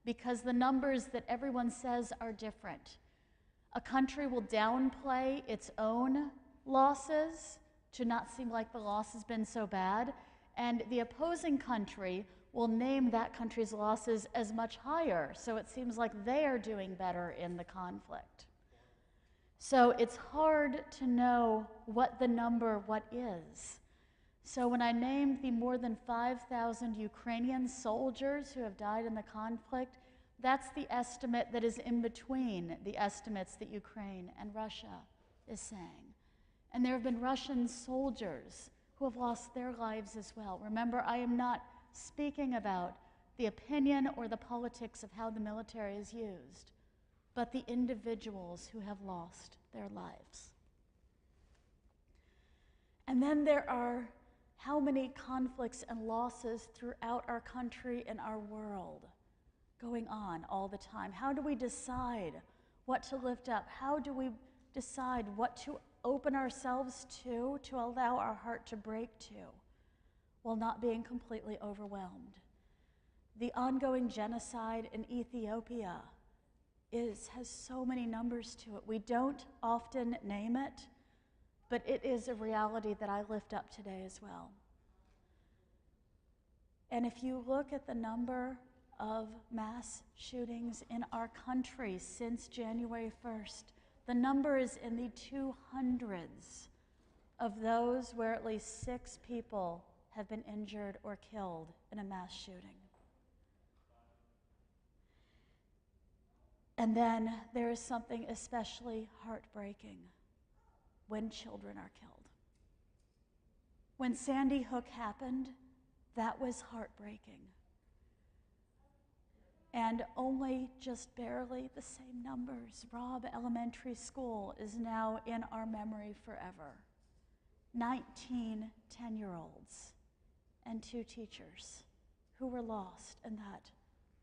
because the numbers that everyone says are different. A country will downplay its own losses to not seem like the loss has been so bad, and the opposing country will name that country's losses as much higher, so it seems like they are doing better in the conflict. So it's hard to know what the number, what is. So when I named the more than 5,000 Ukrainian soldiers who have died in the conflict, that's the estimate that is in between the estimates that Ukraine and Russia is saying. And there have been Russian soldiers who have lost their lives as well. Remember, I am not speaking about the opinion or the politics of how the military is used, but the individuals who have lost their lives. And then there are how many conflicts and losses throughout our country and our world going on all the time. How do we decide what to lift up? How do we decide what to open ourselves to allow our heart to break to, while not being completely overwhelmed? The ongoing genocide in Ethiopia has so many numbers to it. We don't often name it, but it is a reality that I lift up today as well. And if you look at the number of mass shootings in our country since January 1st, the number is in the 200s of those where at least 6 people have been injured or killed in a mass shooting. And then there is something especially heartbreaking when children are killed. When Sandy Hook happened, that was heartbreaking. And only just barely the same numbers. Robb Elementary School is now in our memory forever. 19 10-year-olds and 2 teachers who were lost in that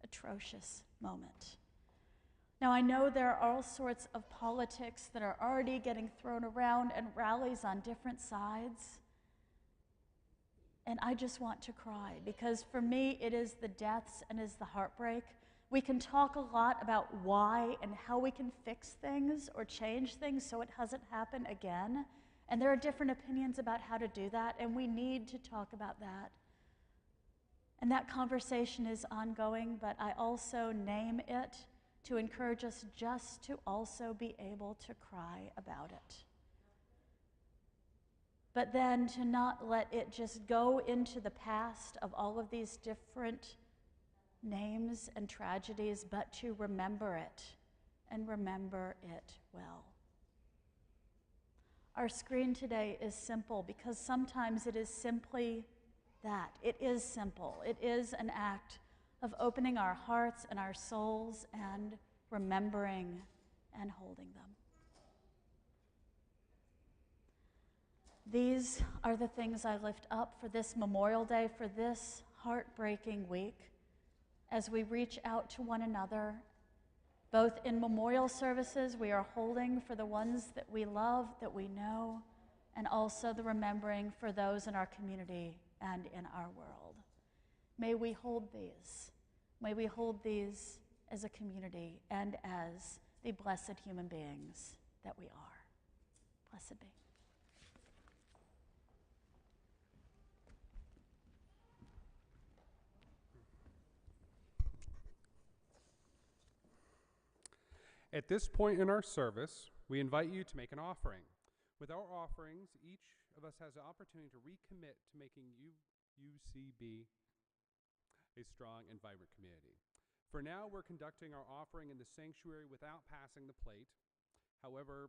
atrocious moment. Now, I know there are all sorts of politics that are already getting thrown around and rallies on different sides. And I just want to cry, because for me, it is the deaths and is the heartbreak. We can talk a lot about why and how we can fix things or change things so it doesn't happen again. And there are different opinions about how to do that, and we need to talk about that. And that conversation is ongoing, but I also name it to encourage us just to also be able to cry about it. But then to not let it just go into the past of all of these different names and tragedies, but to remember it and remember it well. Our screen today is simple because sometimes it is simply that. It is simple. It is an act of opening our hearts and our souls and remembering and holding them. These are the things I lift up for this Memorial Day, for this heartbreaking week, as we reach out to one another. Both in memorial services we are holding for the ones that we love, that we know, and also the remembering for those in our community and in our world. May we hold these. May we hold these as a community and as the blessed human beings that we are. Blessed be. At this point in our service, we invite you to make an offering. With our offerings, each of us has the opportunity to recommit to making UUCB a strong and vibrant community. For now, we're conducting our offering in the sanctuary without passing the plate. However,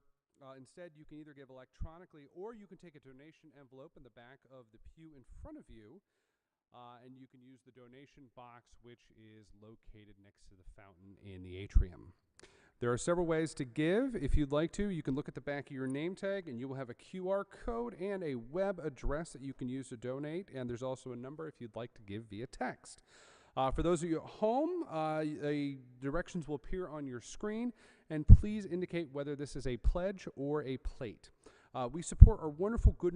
instead, you can either give electronically or you can take a donation envelope in the back of the pew in front of you, and you can use the donation box, which is located next to the fountain in the atrium. There are several ways to give. If you'd like to, you can look at the back of your name tag, and you will have a QR code and a web address that you can use to donate, and there's also a number if you'd like to give via text. For those of you at home, directions will appear on your screen, and please indicate whether this is a pledge or a plate. We support our wonderful Good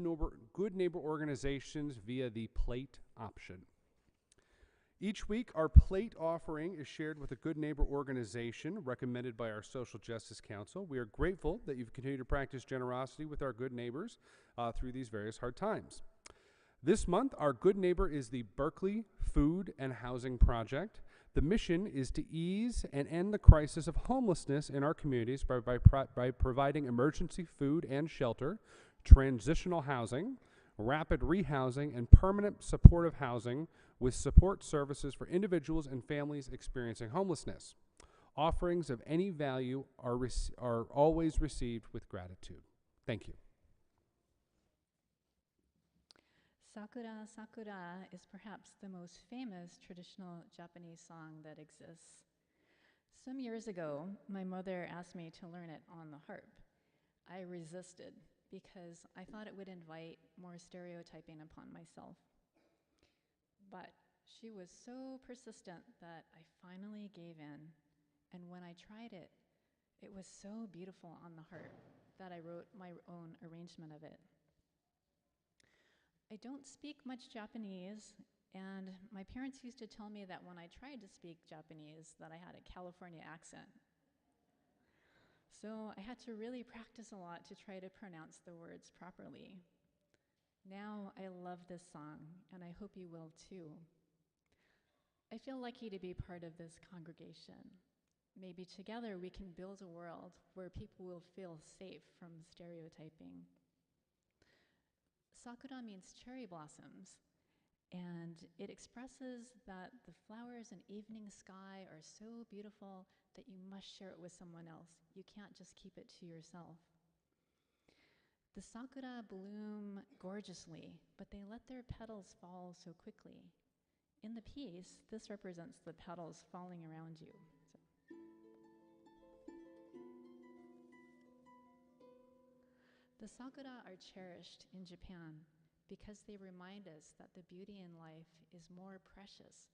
Neighbor organizations via the plate option. Each week, our plate offering is shared with a Good Neighbor organization recommended by our Social Justice Council. We are grateful that you've continued to practice generosity with our good neighbors through these various hard times. This month, our good neighbor is the Berkeley Food and Housing Project. The mission is to ease and end the crisis of homelessness in our communities by providing emergency food and shelter, transitional housing, rapid rehousing, and permanent supportive housing with support services for individuals and families experiencing homelessness. Offerings of any value are always received with gratitude. Thank you. Sakura Sakura is perhaps the most famous traditional Japanese song that exists. Some years ago, my mother asked me to learn it on the harp. I resisted because I thought it would invite more stereotyping upon myself. But she was so persistent that I finally gave in, and when I tried it, it was so beautiful on the harp that I wrote my own arrangement of it. I don't speak much Japanese, and my parents used to tell me that when I tried to speak Japanese that I had a California accent. So I had to really practice a lot to try to pronounce the words properly. Now I love this song, and I hope you will too. I feel lucky to be part of this congregation. Maybe together we can build a world where people will feel safe from stereotyping. Sakura means cherry blossoms, and it expresses that the flowers and evening sky are so beautiful that you must share it with someone else. You can't just keep it to yourself. The sakura bloom gorgeously, but they let their petals fall so quickly. In the piece, this represents the petals falling around you. The sakura are cherished in Japan because they remind us that the beauty in life is more precious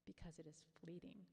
because it is fleeting.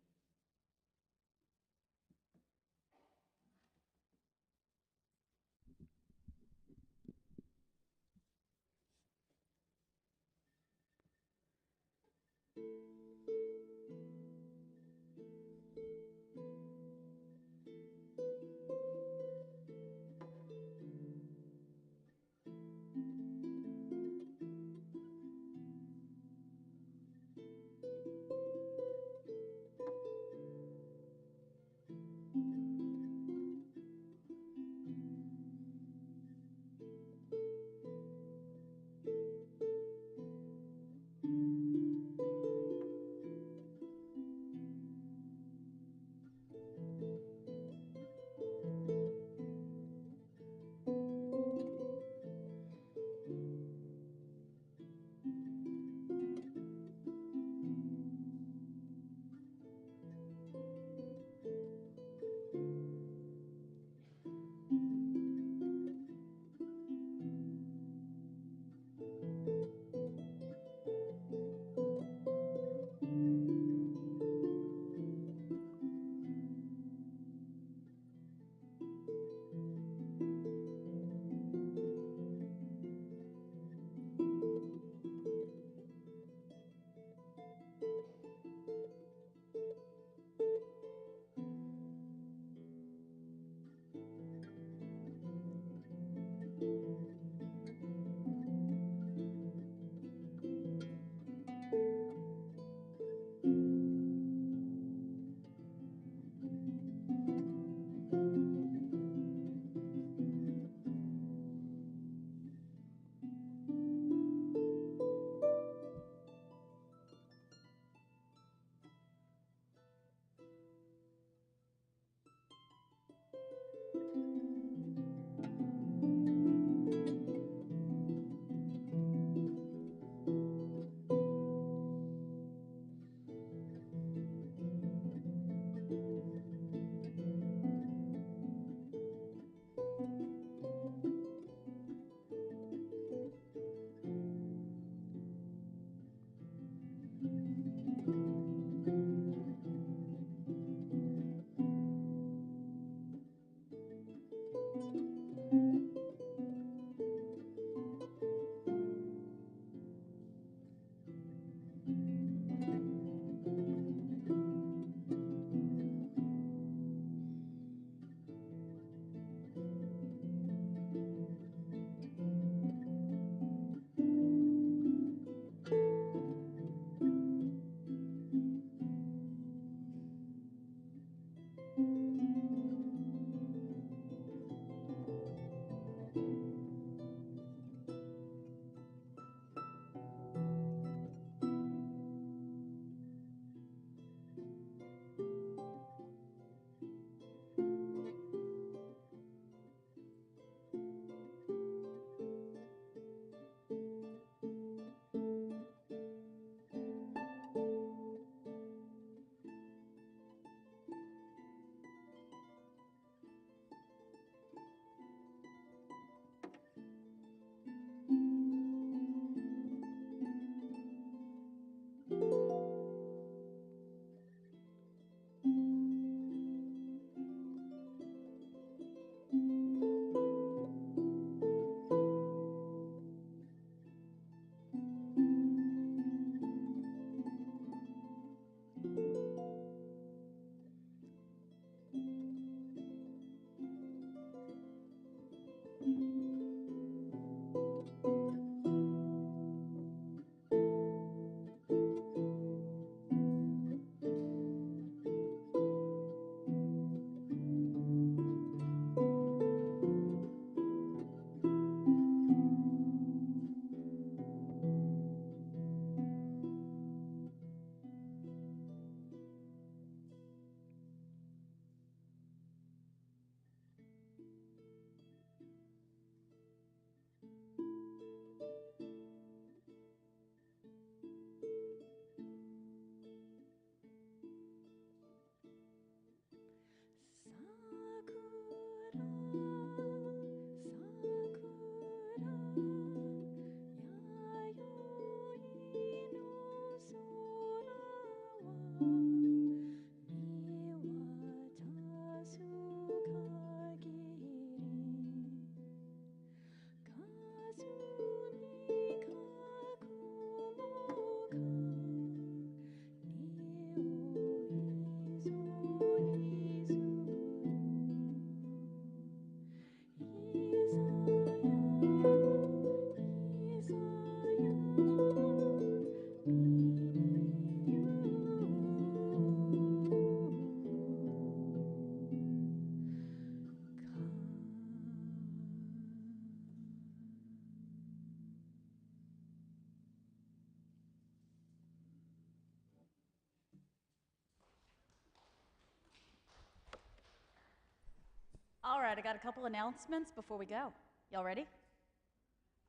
All right, I got a couple announcements before we go. Y'all ready?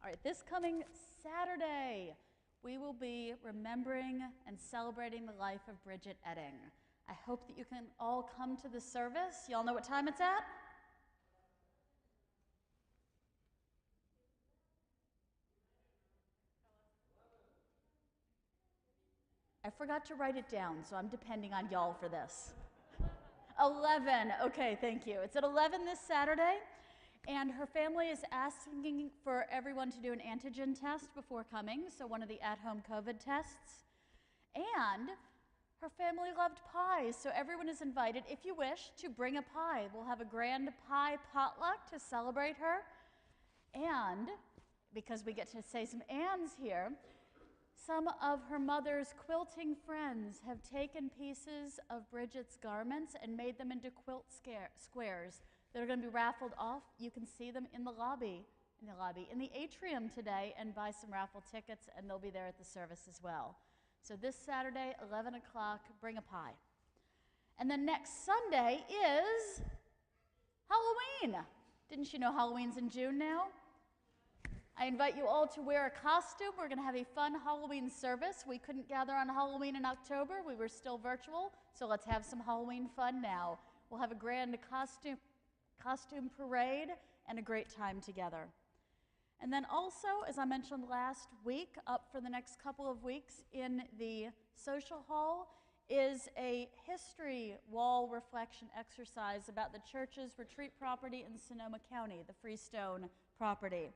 All right, this coming Saturday, we will be remembering and celebrating the life of Bridget Edding. I hope that you can all come to the service. Y'all know what time it's at? I forgot to write it down, so I'm depending on y'all for this. 11, okay, thank you. It's at 11 this Saturday, and her family is asking for everyone to do an antigen test before coming, so one of the at-home COVID tests. And her family loved pies, so everyone is invited, if you wish, to bring a pie. We'll have a grand pie potluck to celebrate her. And because we get to say some ands here, some of her mother's quilting friends have taken pieces of Bridget's garments and made them into quilt squares that are going to be raffled off. You can see them in the atrium today, and buy some raffle tickets, and they'll be there at the service as well. So this Saturday, 11 o'clock, bring a pie. And then next Sunday is Halloween. Didn't you know Halloween's in June now? I invite you all to wear a costume. We're going to have a fun Halloween service. We couldn't gather on Halloween in October. We were still virtual, so let's have some Halloween fun now. We'll have a grand costume parade and a great time together. And then also, as I mentioned last week, up for the next couple of weeks in the social hall is a history wall reflection exercise about the church's retreat property in Sonoma County, the Freestone property.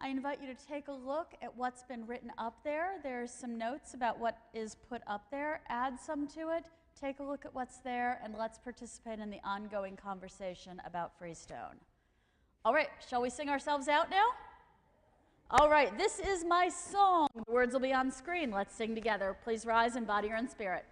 I invite you to take a look at what's been written up there. There's some notes about what is put up there. Add some to it, take a look at what's there, and let's participate in the ongoing conversation about Freestone. All right, shall we sing ourselves out now? All right, this is my song. The words will be on screen. Let's sing together. Please rise in body or in spirit.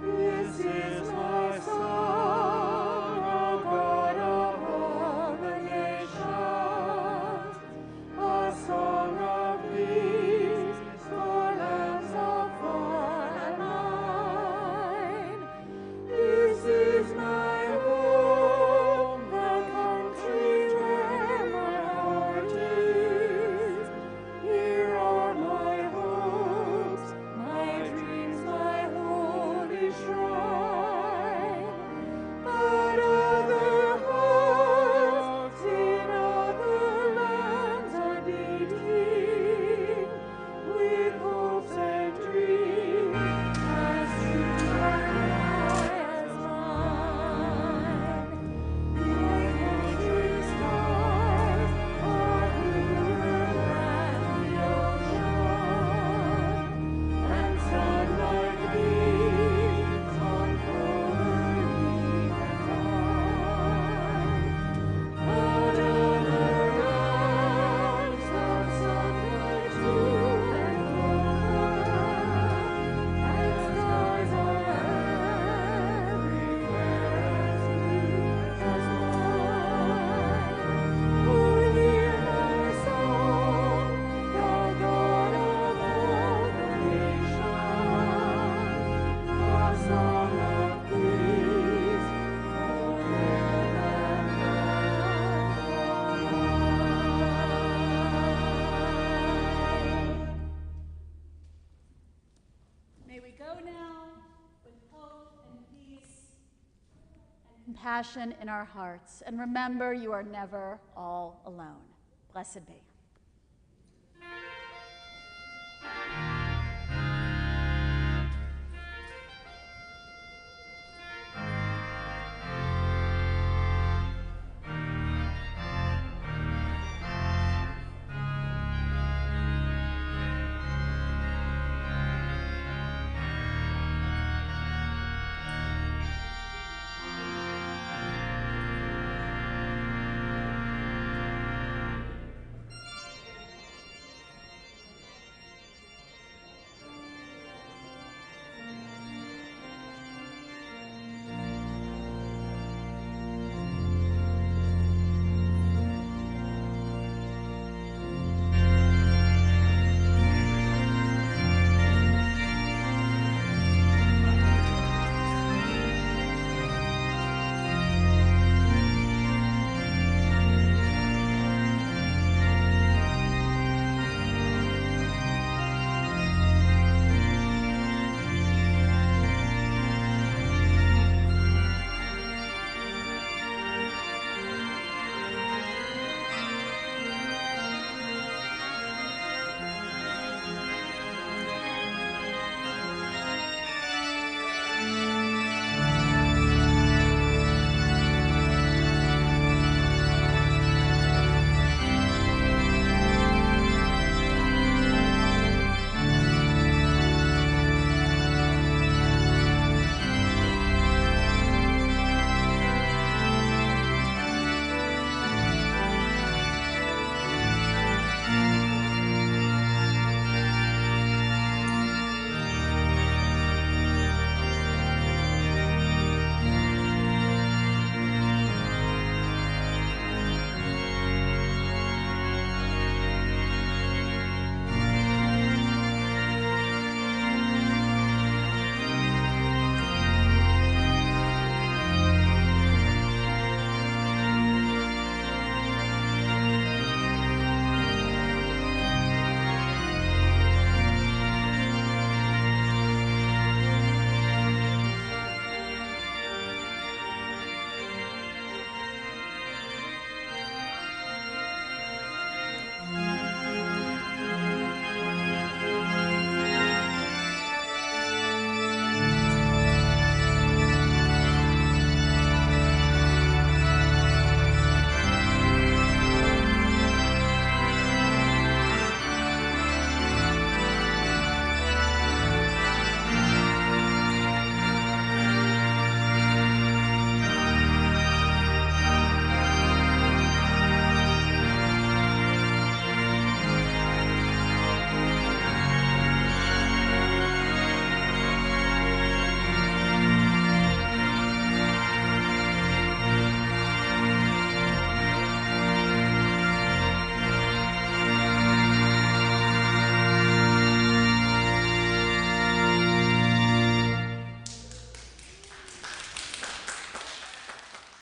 This is my song, O God of all the nations, a song of peace for lands of far and wide. This is my home, the country where my heart is. Here are my hopes, my dreams, my holy shrine. But other hearts in other lands are beating with hopes and dreams as true and high as mine. My country's skies are bluer than the ocean, and sunlight beams on clover leaf and vine. But other lands have sunlight too and clover, and skies are everywhere as blue as mine. Oh, hear my song, the God of all the nations, a song of peace for land and man. May we go now with hope and peace and compassion in our hearts. And remember, you are never all alone. Blessed be.